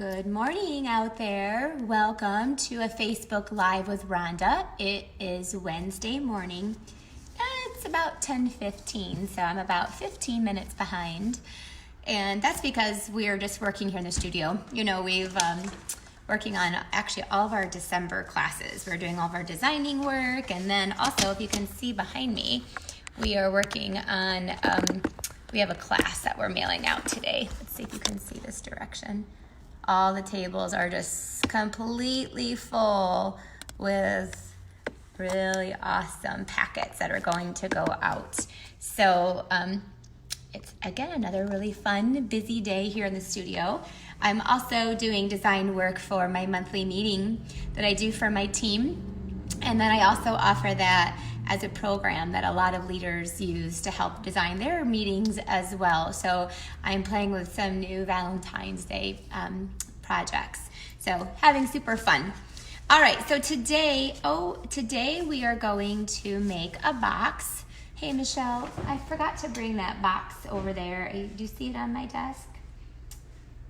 Good morning out there. Welcome to a Facebook Live with Rhonda. It is Wednesday morning. It's about 10:15, so I'm about 15 minutes behind. And that's because we're just working here in the studio. You know, we've working on actually all of our December classes. We're doing all of our designing work, and then also, if you can see behind me, we are working on, we have a class that we're mailing out today. Let's see if you can see this direction. All the tables are just completely full with really awesome packets that are going to go out. So it's, again, another really fun, busy day here in the studio. I'm also doing design work for my monthly meeting that I do for my team. And then I also offer that as a program that a lot of leaders use to help design their meetings as well. So I'm playing with some new Valentine's Day projects. So having super fun. All right, so today we are going to make a box. Hey, Michelle, I forgot to bring that box over there. Do you see it on my desk?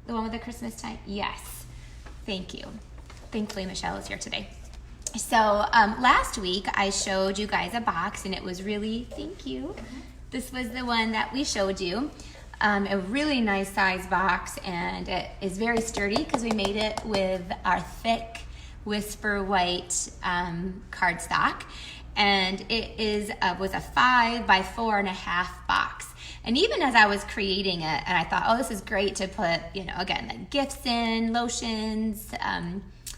The one with the Christmas time? Yes, thank you. Thankfully, Michelle is here today. So last week I showed you guys a box, and it was really, thank you. This was the one that we showed you. A really nice size box, and it is very sturdy because we made it with our thick Whisper White cardstock. And it was a 5 by 4.5 box. And even as I was creating it, and I thought, oh, this is great to put, you know, again, like gifts in, lotions,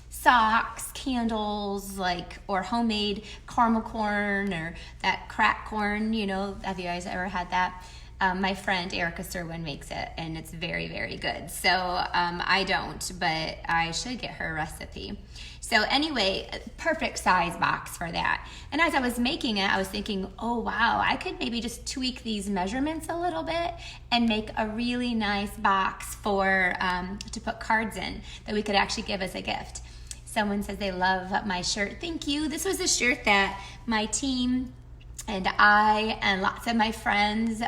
socks, candles, or homemade caramel corn or that crack corn, you know, have you guys ever had that? My friend Erica Serwin makes it, and it's very, very good. So I don't, but I should get her recipe. So anyway, perfect size box for that. And as I was making it, I was thinking, oh wow, I could maybe just tweak these measurements a little bit and make a really nice box for to put cards in that we could actually give as a gift. Someone says they love my shirt. Thank you. This was a shirt that my team and I and lots of my friends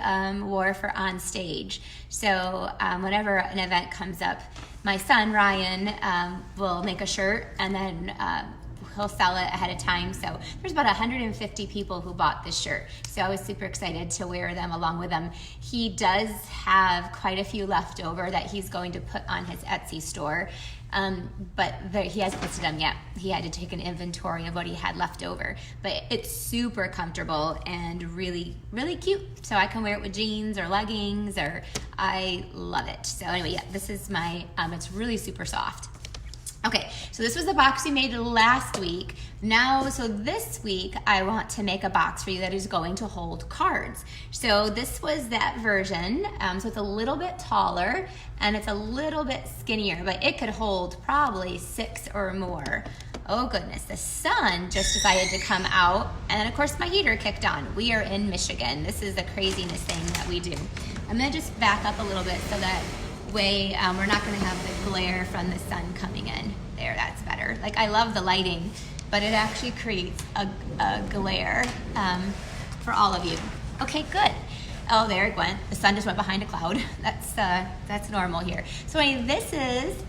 wore for on stage. So whenever an event comes up, my son Ryan will make a shirt, and then he'll sell it ahead of time. So there's about 150 people who bought this shirt. So I was super excited to wear them along with him. He does have quite a few left over that he's going to put on his Etsy store. But he hasn't listed them yet. He had to take an inventory of what he had left over. But it's super comfortable and really, really cute. So I can wear it with jeans or leggings, or I love it. So anyway, yeah, this is my, it's really super soft. Okay, so this was the box we made last week. Now, so this week, I want to make a box for you that is going to hold cards. So this was that version. So it's a little bit taller and it's a little bit skinnier, but it could hold probably 6 or more. Oh goodness, the sun just decided to come out, and then of course my heater kicked on. We are in Michigan. This is the craziness thing that we do. I'm gonna just back up a little bit so that way we're not going to have the glare from the sun coming in. There, that's better. Like, I love the lighting, but it actually creates a glare for all of you. Okay, good. Oh, there it went. The sun just went behind a cloud. That's normal here. So anyway, this is,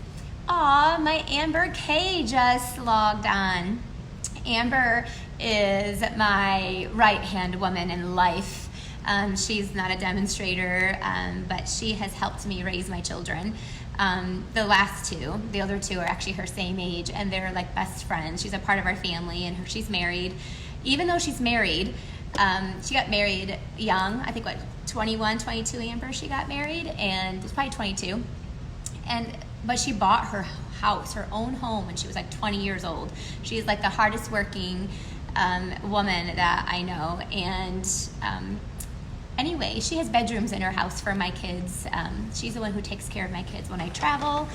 my Amber K just logged on. Amber is my right-hand woman in life. She's not a demonstrator, but she has helped me raise my children. The other two are actually her same age, and they're like best friends. She's a part of our family, and she's married. Even though she's married, she got married young. I think 21, 22, Amber, she got married, and it's probably 22. But she bought her house, her own home, when she was like 20 years old. She's like the hardest working woman that I know, and anyway, she has bedrooms in her house for my kids. She's the one who takes care of my kids when I travel.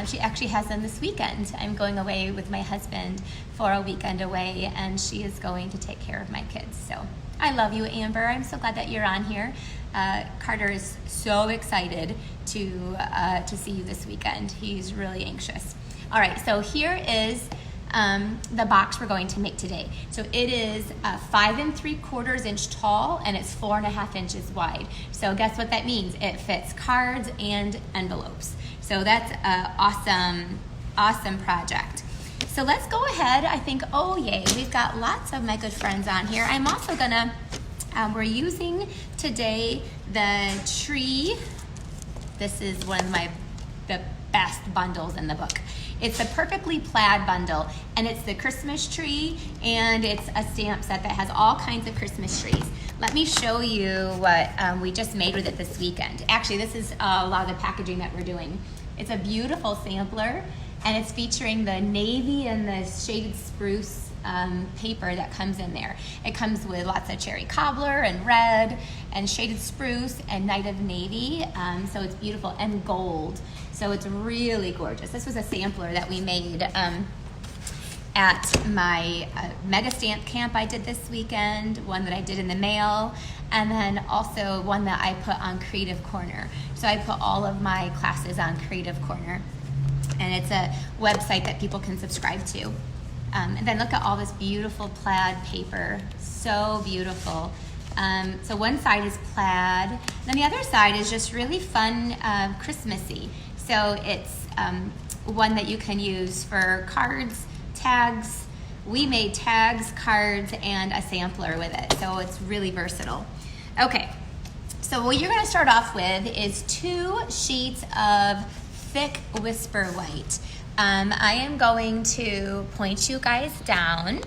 She actually has them this weekend. I'm going away with my husband for a weekend away, and she is going to take care of my kids. So I love you, Amber. I'm so glad that you're on here. Carter is so excited to see you this weekend. He's really anxious. All right, so here is the box we're going to make today. So it is 5 3/4 inch tall, and it's 4.5 inches wide. So guess what that means? It fits cards and envelopes. So that's an awesome, awesome project. So let's go ahead. I think, oh yay, we've got lots of my good friends on here. I'm also gonna, we're using today the tree. This is one of the best bundles in the book. It's a perfectly plaid bundle, and it's the Christmas tree, and it's a stamp set that has all kinds of Christmas trees. Let me show you what we just made with it this weekend. Actually, this is a lot of the packaging that we're doing. It's a beautiful sampler, and it's featuring the navy and the shaded spruce paper that comes in there. It comes with lots of cherry cobbler and red and shaded spruce and night of navy, so it's beautiful, and gold. So it's really gorgeous. This was a sampler that we made at my mega stamp camp I did this weekend, one that I did in the mail, and then also one that I put on Creative Corner. So I put all of my classes on Creative Corner, and it's a website that people can subscribe to. And then look at all this beautiful plaid paper, so beautiful. So one side is plaid, then the other side is just really fun, Christmassy. So it's one that you can use for cards, tags. We made tags, cards, and a sampler with it, so it's really versatile. Okay, so what you're gonna start off with is 2 sheets of thick Whisper White. I am going to point you guys down,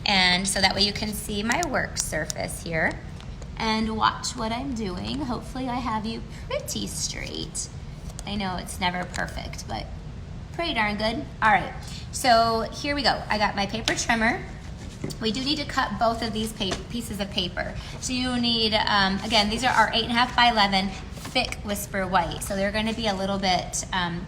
and so that way you can see my work surface here and watch what I'm doing. Hopefully I have you pretty straight. I know it's never perfect, but pretty darn good. All right, so here we go. I got my paper trimmer. We do need to cut both of these pieces of paper. So you need, again, these are our 8.5 by 11 thick Whisper White, so they're going to be a little bit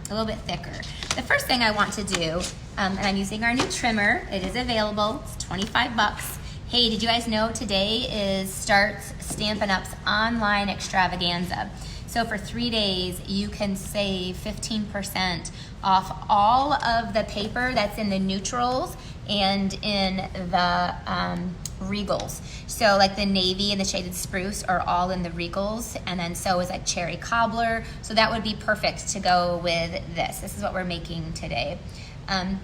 thicker. The first thing I want to do, and I'm using our new trimmer. It is available. It's 25 bucks. Hey, did you guys know today starts Stampin' Up's online extravaganza? So for 3 days, you can save 15% off all of the paper that's in the neutrals and in the regals. So like the navy and the shaded spruce are all in the regals, and then so is like cherry cobbler. So that would be perfect to go with this. This is what we're making today. And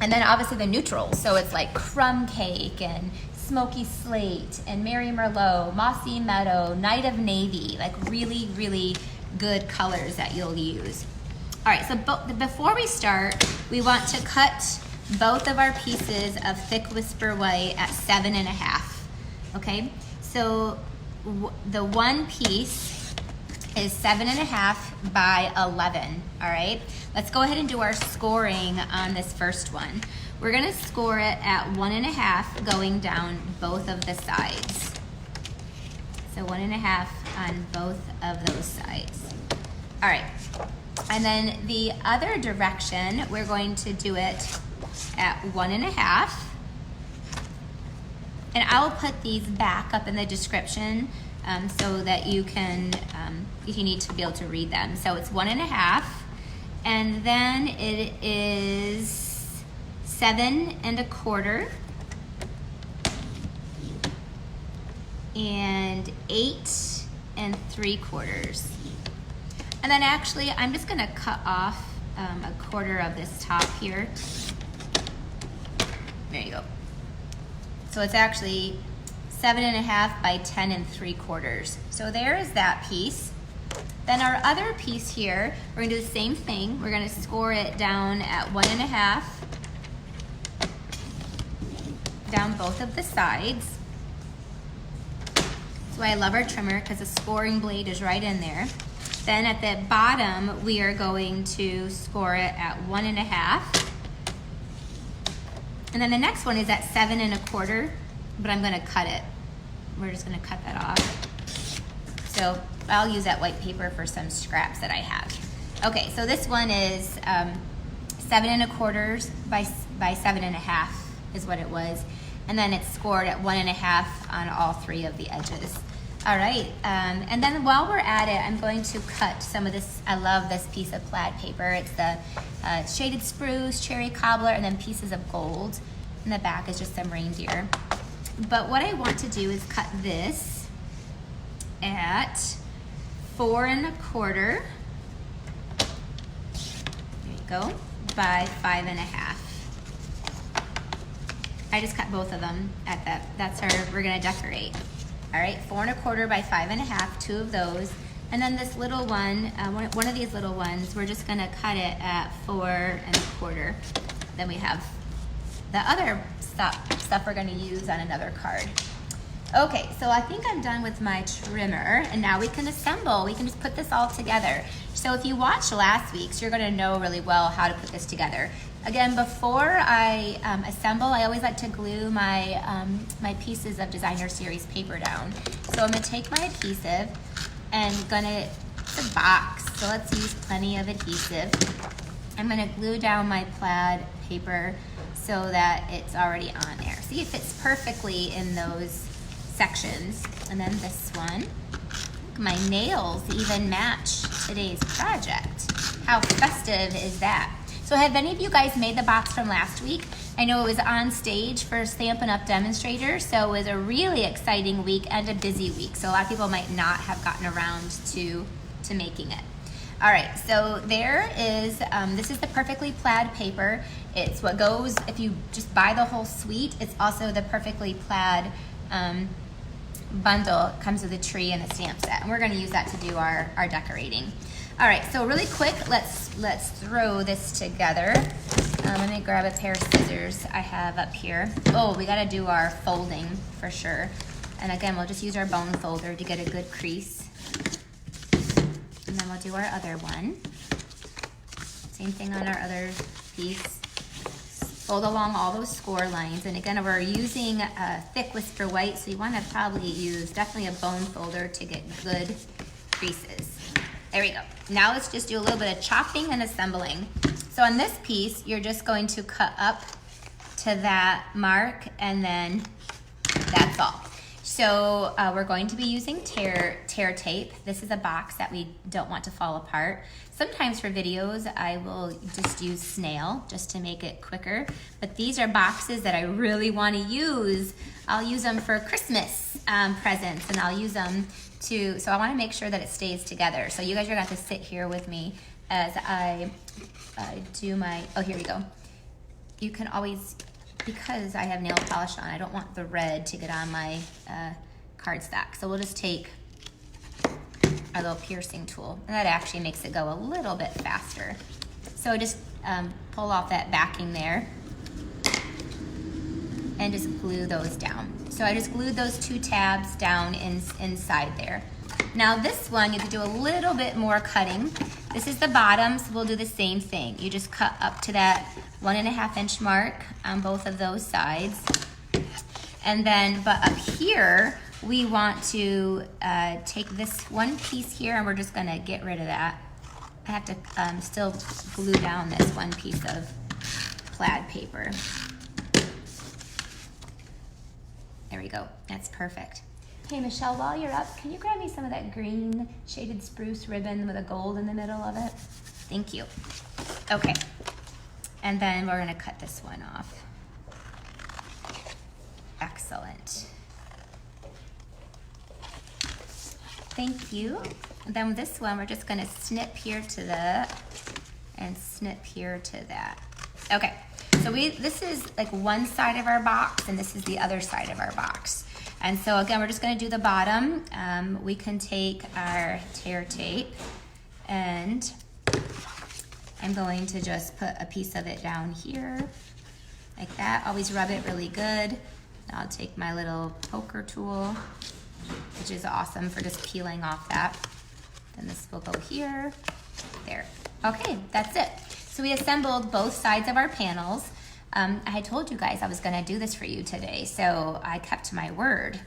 then obviously the neutrals. So it's like crumb cake and smoky slate and Mary Merlot, mossy meadow, night of navy, like really, really good colors that you'll use. All right, so before we start, we want to cut both of our pieces of thick Whisper White at 7.5, okay? So the one piece is 7.5 by 11, all right? Let's go ahead and do our scoring on this first one. We're gonna score it at 1.5 going down both of the sides. So 1.5 on both of those sides. All right, and then the other direction, we're going to do it at 1.5. And I'll put these back up in the description so that you can, if you need to be able to read them. So it's 1.5, and then it is 7.25 and 8.75. And then actually, I'm just gonna cut off a quarter of this top here. There you go. So it's actually 7.5 by 10.75. So there is that piece. Then our other piece here, we're gonna do the same thing. We're gonna score it down at 1.5, down both of the sides. That's why I love our trimmer, because the scoring blade is right in there. Then at the bottom, we are going to score it at 1.5. And then the next one is at 7.25, but I'm gonna cut it. We're just gonna cut that off. So I'll use that white paper for some scraps that I have. Okay, so this one is 7.25 by 7.5 is what it was. And then it's scored at 1.5 on all 3 of the edges. All right, and then while we're at it, I'm going to cut some of this. I love this piece of plaid paper. It's the shaded spruce, cherry cobbler, and then pieces of gold. In the back is just some reindeer. But what I want to do is cut this at 4.25 go by 5.5. I just cut both of them at that. That's our, we're gonna decorate. All right, 4.25 by 5.5, 2 of those. And then this little one, one of these little ones, we're just gonna cut it at 4.25. Then we have the other stuff we're gonna use on another card. Okay, so I think I'm done with my trimmer, and now we can assemble. We can just put this all together. So if you watched last week's, you're gonna know really well how to put this together. Again, before I assemble, I always like to glue my, my pieces of Designer Series paper down. So I'm gonna take my adhesive and it's a box, so let's use plenty of adhesive. I'm gonna glue down my plaid paper so that it's already on there. See, it fits perfectly in those sections. And then this one, my nails even match today's project. How festive is that? So have any of you guys made the box from last week? I know it was on stage for Stampin' Up! Demonstrator, so it was a really exciting week and a busy week. So a lot of people might not have gotten around to making it. All right, so there is, this is the Perfectly Plaid paper. It's what goes, if you just buy the whole suite, it's also the Perfectly Plaid bundle. It comes with a tree and a stamp set, and we're gonna use that to do our decorating. All right, so really quick, let's throw this together. Let me grab a pair of scissors I have up here. Oh, we gotta do our folding for sure. And again, we'll just use our bone folder to get a good crease. And then we'll do our other one. Same thing on our other piece. Fold along all those score lines. And again, we're using thick Whisper White, so you wanna probably use definitely a bone folder to get good creases. There we go. Now let's just do a little bit of chopping and assembling. So on this piece, you're just going to cut up to that mark, and then that's all. So we're going to be using tear tape. This is a box that we don't want to fall apart. Sometimes for videos, I will just use snail just to make it quicker. But these are boxes that I really want to use. I'll use them for Christmas presents, and I'll use them so I want to make sure that it stays together. So you guys are going to have to sit here with me as I do my, oh, here we go. You can always, because I have nail polish on, I don't want the red to get on my cardstock. So we'll just take our little piercing tool, and that actually makes it go a little bit faster. So just pull off that backing there and just glue those down. So I just glued those 2 tabs down inside there. Now this one, you have to do a little bit more cutting. This is the bottom, so we'll do the same thing. You just cut up to that 1.5 inch mark on both of those sides. And then, but up here, we want to take this one piece here, and we're just gonna get rid of that. I have to still glue down this one piece of plaid paper. There we go, that's perfect. Hey Michelle, while you're up, can you grab me some of that green shaded spruce ribbon with a gold in the middle of it? Thank you. Okay, and then we're gonna cut this one off. Excellent. Thank you. And then with this one, we're just gonna snip here to that and snip here to that. Okay. So this is like one side of our box, and this is the other side of our box. And so again, we're just gonna do the bottom. We can take our tear tape, and I'm going to just put a piece of it down here, like that. Always rub it really good. I'll take my little poker tool, which is awesome for just peeling off that. Then this will go here, there. Okay, that's it. So we assembled both sides of our panels. I had told you guys I was gonna do this for you today, so I kept my word.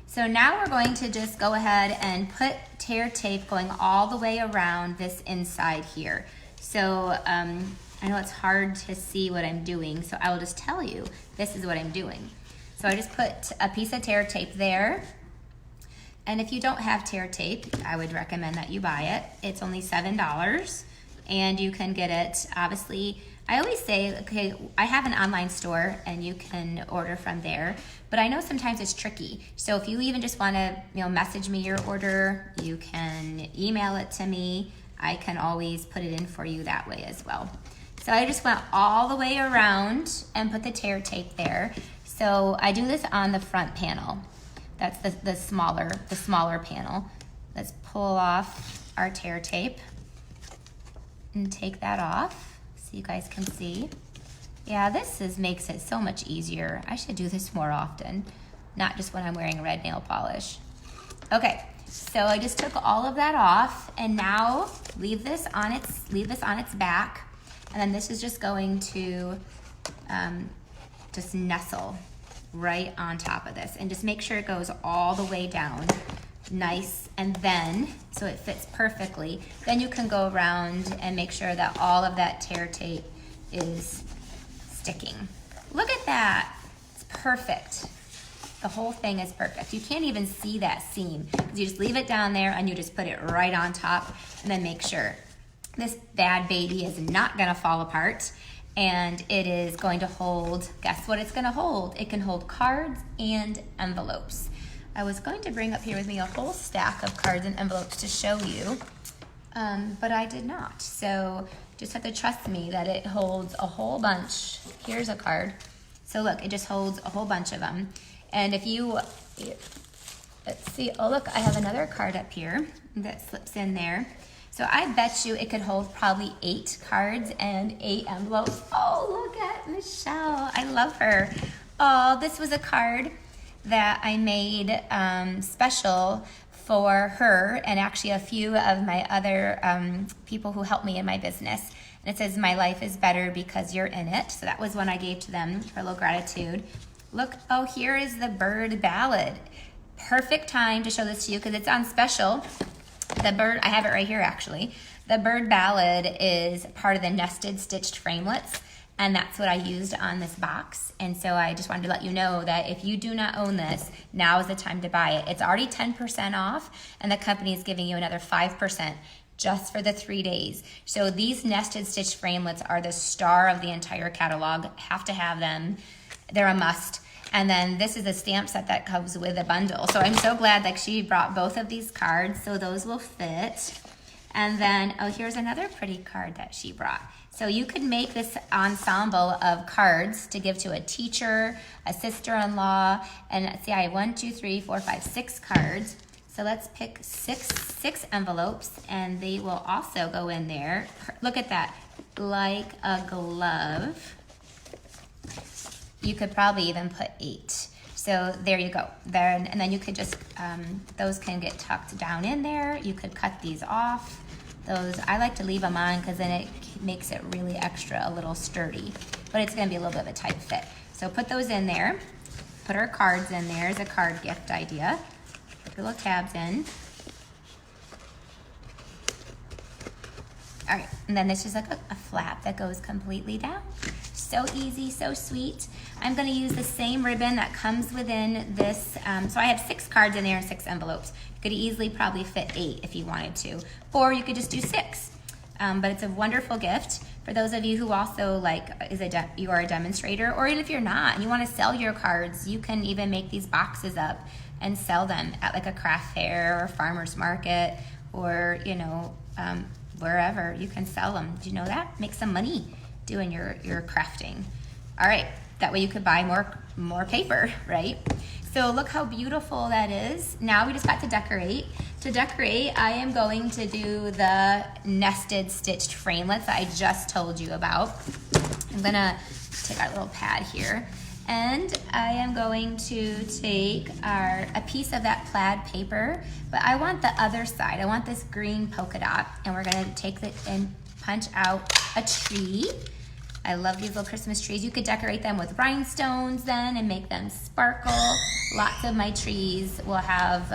So now we're going to just go ahead and put tear tape going all the way around this inside here. So I know it's hard to see what I'm doing, so I will just tell you, this is what I'm doing. So I just put a piece of tear tape there. And if you don't have tear tape, I would recommend that you buy it. It's only $7. And you can get it, obviously, I always say, okay, I have an online store and you can order from there, but I know sometimes it's tricky. So if you even just wanna message me your order, you can email it to me. I can always put it in for you that way as well. So I just went all the way around and put the tear tape there. So I do this on the front panel. That's the smaller panel. Let's pull off our tear tape and take that off so you guys can see. Yeah, this makes it so much easier. I should do this more often, not just when I'm wearing red nail polish. Okay, so I just took all of that off, and now leave this on its back, and then this is just going to just nestle right on top of this, and just make sure it goes all the way down nice, and then so it fits perfectly. Then you can go around and make sure that all of that tear tape is sticking. Look at that, it's perfect. The whole thing is perfect. You can't even see that seam because you just leave it down there and you just put it right on top, and then make sure this bad baby is not gonna fall apart, and it is going to hold, guess what it's gonna hold? It can hold cards and envelopes. I was going to bring up here with me a whole stack of cards and envelopes to show you, but I did not. So just have to trust me that it holds a whole bunch. Here's a card. So look, it just holds a whole bunch of them. And if you, let's see, oh look, I have another card up here that slips in there. So I bet you it could hold probably 8 cards and 8 envelopes. Oh, look at Michelle, I love her. Oh, this was a card that I made special for her and actually a few of my other people who help me in my business. And it says, "My life is better because you're in it." So that was one I gave to them for a little gratitude. Look, oh, here is the bird ballad. Perfect time to show this to you because it's on special. The bird, I have it right here actually. The bird ballad is part of the nested stitched framelits, and that's what I used on this box. And so I just wanted to let you know that if you do not own this, now is the time to buy it. It's already 10% off, and the company is giving you another 5% just for the 3 days. So these nested stitched framelits are the star of the entire catalog. Have to have them. They're a must. And then this is a stamp set that comes with a bundle. So I'm so glad that she brought both of these cards, so those will fit. And then, oh, here's another pretty card that she brought. So you could make this ensemble of cards to give to a teacher, a sister-in-law, and see, I have 1, 2, 3, 4, 5, 6 cards. So let's pick six envelopes, and they will also go in there. Look at that, like a glove. You could probably even put 8. So there you go. And then you could just, those can get tucked down in there. You could cut these off. Those, I like to leave them on because then it makes it really extra, a little sturdy. But it's gonna be a little bit of a tight fit. So put those in there. Put our cards in there as a card gift idea. Put your little tabs in. All right, and then this is like a flap that goes completely down. So easy, so sweet. I'm gonna use the same ribbon that comes within this. So I have 6 cards in there and 6 envelopes. You could easily probably fit 8 if you wanted to, or you could just do 6. But it's a wonderful gift for those of you who also like, you are a demonstrator, or even if you're not and you wanna sell your cards, you can even make these boxes up and sell them at like a craft fair or farmer's market, or you know, wherever you can sell them. Do you know that? Make some money doing your crafting. All right, that way you could buy more paper, right? So look how beautiful that is. Now we just got to decorate. To decorate, I am going to do the nested stitched framelits that I just told you about. I'm gonna take our little pad here, and I am going to take a piece of that plaid paper, but I want the other side. I want this green polka dot, and we're gonna take it and punch out a tree. I love these little Christmas trees. You could decorate them with rhinestones then and make them sparkle. Lots of my trees will have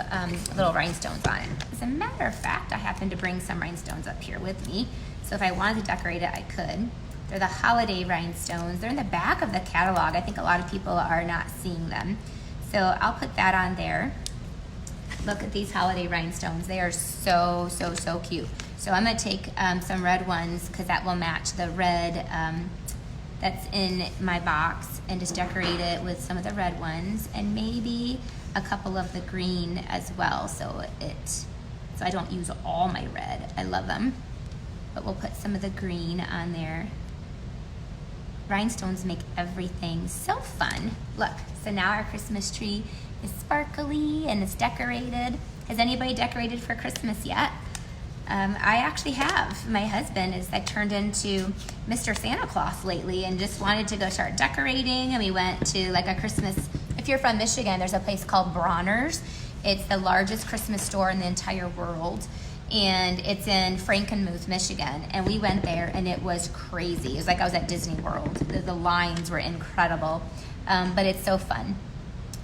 little rhinestones on it. As a matter of fact, I happen to bring some rhinestones up here with me. So if I wanted to decorate it, I could. They're the holiday rhinestones. They're in the back of the catalog. I think a lot of people are not seeing them. So I'll put that on there. Look at these holiday rhinestones. They are so, so, so cute. So I'm gonna take some red ones because that will match the red that's in my box, and just decorate it with some of the red ones and maybe a couple of the green as well, so I don't use all my red. I love them, but we'll put some of the green on there Rhinestones make everything so fun. Look, so now our Christmas tree is sparkly and it's decorated. Has anybody decorated for Christmas yet? I actually have. My husband is like turned into Mr. Santa Claus lately and just wanted to go start decorating. And we went to like a Christmas, if you're from Michigan, there's a place called Bronner's. It's the largest Christmas store in the entire world. And it's in Frankenmuth, Michigan. And we went there and it was crazy. It was like I was at Disney World. The lines were incredible, but it's so fun.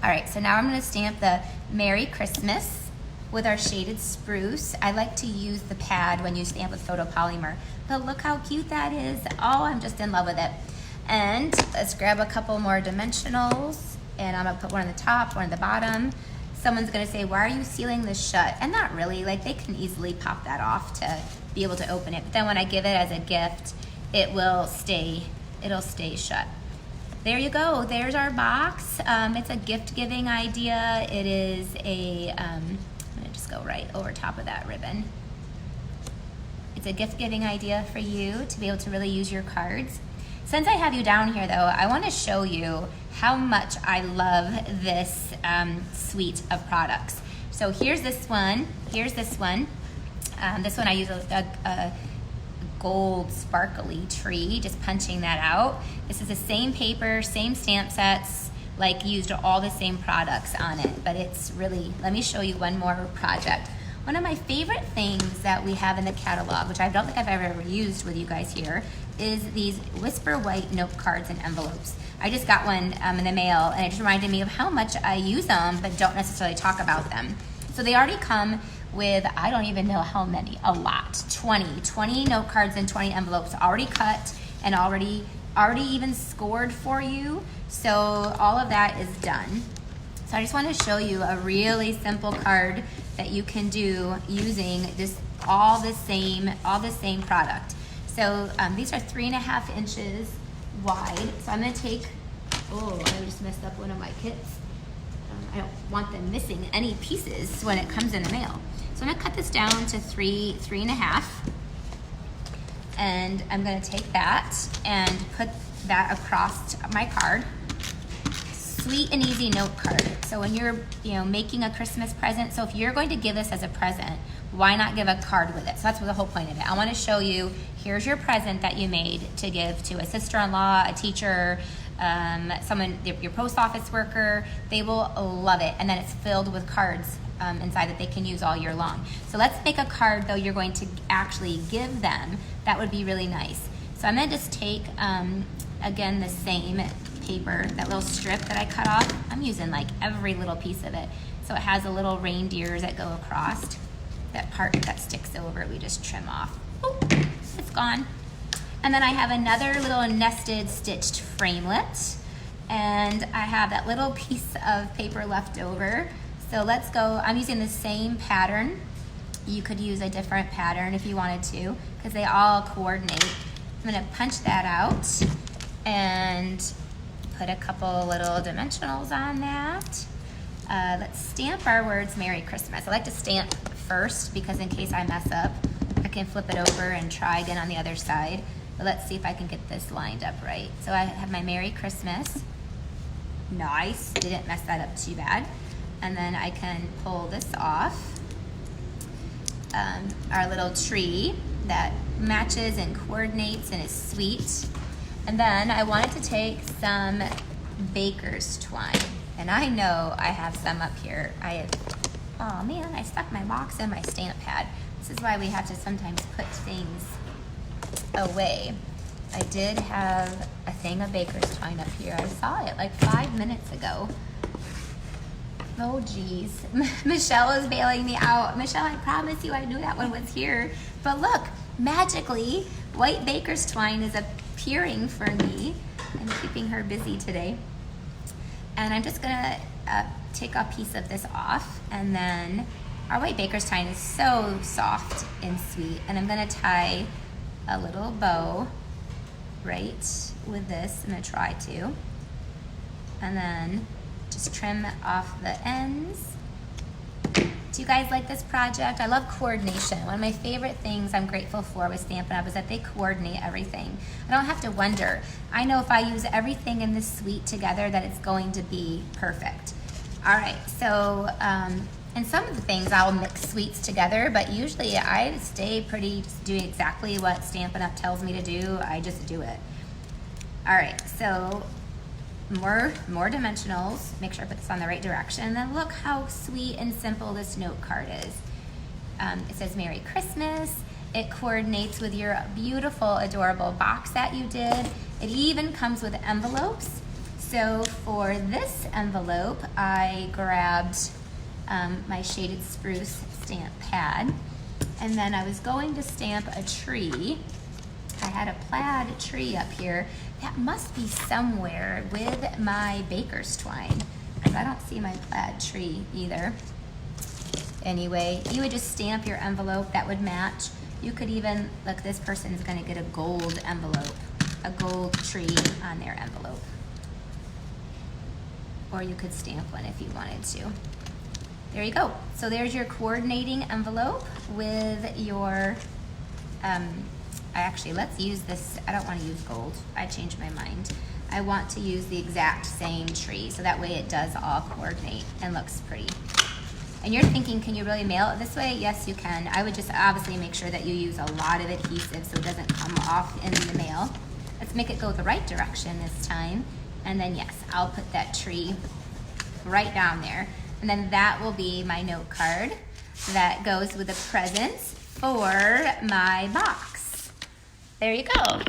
All right, so now I'm gonna stamp the Merry Christmas with our shaded spruce. I like to use the pad when you stamp with photopolymer, but look how cute that is. Oh, I'm just in love with it. And let's grab a couple more dimensionals, and I'm gonna put one on the top, one on the bottom. Someone's gonna say, why are you sealing this shut? And not really, like they can easily pop that off to be able to open it. But then when I give it as a gift, it'll stay shut. There you go, there's our box. It's a gift giving idea. It is a, I'm gonna just go right over top of that ribbon. It's a gift giving idea for you to be able to really use your cards. Since I have you down here though, I wanna show you how much I love this suite of products. So here's this one, this one I use a gold sparkly tree, just punching that out. This is the same paper, same stamp sets, like used all the same products on it, but it's really, let me show you one more project. One of my favorite things that we have in the catalog, which I don't think I've ever used with you guys here, is these Whisper White note cards and envelopes. I just got one in the mail and it just reminded me of how much I use them but don't necessarily talk about them. So they already come with, I don't even know how many, a lot, 20 note cards and 20 envelopes already cut and already even scored for you. So all of that is done. So I just want to show you a really simple card that you can do using just all the same product. So these are 3.5 inches wide. So I'm gonna take, oh, I just messed up one of my kits. I don't want them missing any pieces when it comes in the mail. So I'm gonna cut this down to 3.5. And I'm gonna take that and put that across my card. Sweet and easy note card. So when you're making a Christmas present, so if you're going to give this as a present, why not give a card with it? So that's the whole point of it. I want to show you, here's your present that you made to give to a sister-in-law, a teacher, someone, your post office worker. They will love it. And then it's filled with cards inside that they can use all year long. So let's make a card though you're going to actually give them. That would be really nice. So I'm gonna just take, again, the same paper, that little strip that I cut off. I'm using like every little piece of it. So it has a little reindeers that go across. That part that sticks over, we just trim off. Oh, it's gone. And then I have another little nested stitched framelit. And I have that little piece of paper left over. So let's go, I'm using the same pattern. You could use a different pattern if you wanted to, because they all coordinate. I'm gonna punch that out and put a couple little dimensionals on that. Let's stamp our words Merry Christmas. I like to stamp first because in case I mess up, I can flip it over and try again on the other side. But let's see if I can get this lined up right. So I have my Merry Christmas. Nice, didn't mess that up too bad. And then I can pull this off. Our little tree that matches and coordinates and is sweet. And then I wanted to take some baker's twine. And I know I have some up here. Oh man, I stuck my box in my stamp pad. This is why we have to sometimes put things away. I did have a thing of baker's twine up here. I saw it like 5 minutes ago. Oh geez, Michelle is bailing me out. Michelle, I promise you I knew that one was here. But look, magically, white baker's twine is appearing for me. I'm keeping her busy today. And I'm just gonna take a piece of this off, and then our white baker's twine is so soft and sweet. And I'm gonna tie a little bow right with this. I'm gonna try to. And then just trim off the ends Do you guys like this project? I love coordination. One of my favorite things I'm grateful for with Stampin' Up! Is that they coordinate everything. I don't have to wonder. I know if I use everything in this suite together that it's going to be perfect. All right, so, and some of the things I'll mix suites together, but usually I stay pretty just doing exactly what Stampin' Up! Tells me to do. I just do it. All right, so more dimensionals. Make sure I put this on the right direction. And then look how sweet and simple this note card is. It says Merry Christmas. It coordinates with your beautiful, adorable box that you did. It even comes with envelopes. So for this envelope, I grabbed my shaded spruce stamp pad. And then I was going to stamp a tree. I had a plaid tree up here. That must be somewhere with my baker's twine, because I don't see my plaid tree either. Anyway, you would just stamp your envelope that would match. You could even, look, this person is gonna get a gold envelope, a gold tree on their envelope. Or you could stamp one if you wanted to. There you go. So there's your coordinating envelope with your, actually, let's use this. I don't want to use gold. I changed my mind. I want to use the exact same tree, so that way it does all coordinate and looks pretty. And you're thinking, can you really mail it this way? Yes, you can. I would just obviously make sure that you use a lot of adhesive so it doesn't come off in the mail. Let's make it go the right direction this time. And then yes, I'll put that tree right down there. And then that will be my note card that goes with the presents for my box. There you go.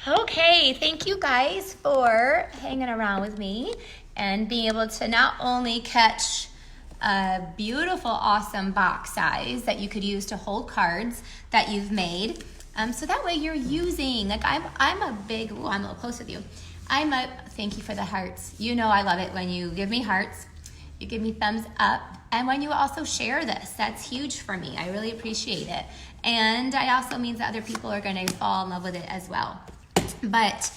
Okay, thank you guys for hanging around with me and being able to not only catch a beautiful, awesome box size that you could use to hold cards that you've made. So that way you're using, like I'm a big, oh, I'm a little close with you. Thank you for the hearts. You know I love it when you give me hearts, you give me thumbs up, and when you also share this. That's huge for me. I really appreciate it. And it also means that other people are gonna fall in love with it as well. But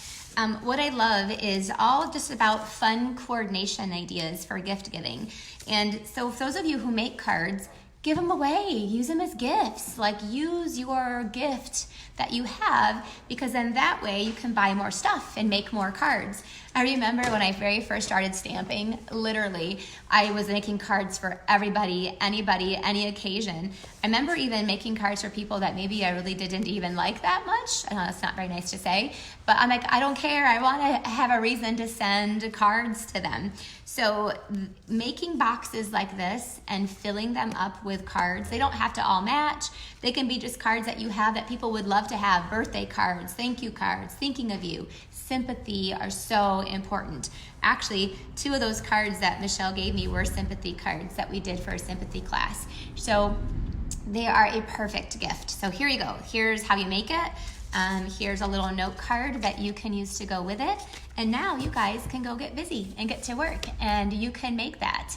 what I love is all just about fun coordination ideas for gift giving. And so for those of you who make cards, give them away, use them as gifts. Like use your gift that you have, because then that way you can buy more stuff and make more cards. I remember when I very first started stamping, literally, I was making cards for everybody, anybody, any occasion. I remember even making cards for people that maybe I really didn't even like that much. I know that's not very nice to say, but I'm like, I don't care. I want to have a reason to send cards to them. So making boxes like this and filling them up with cards, they don't have to all match. They can be just cards that you have that people would love to have, birthday cards, thank you cards, thinking of you. Sympathy are so important. Actually, 2 of those cards that Michelle gave me were sympathy cards that we did for a sympathy class. So they are a perfect gift. So here you go. Here's how you make it. Here's a little note card that you can use to go with it. And now you guys can go get busy and get to work, and you can make that.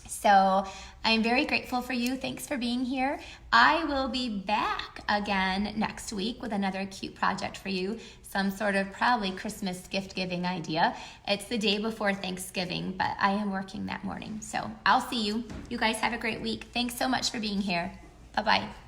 So I'm very grateful for you. Thanks for being here. I will be back again next week with another cute project for you. Some sort of probably Christmas gift giving idea. It's the day before Thanksgiving, but I am working that morning. So I'll see you. You guys have a great week. Thanks so much for being here. Bye-bye.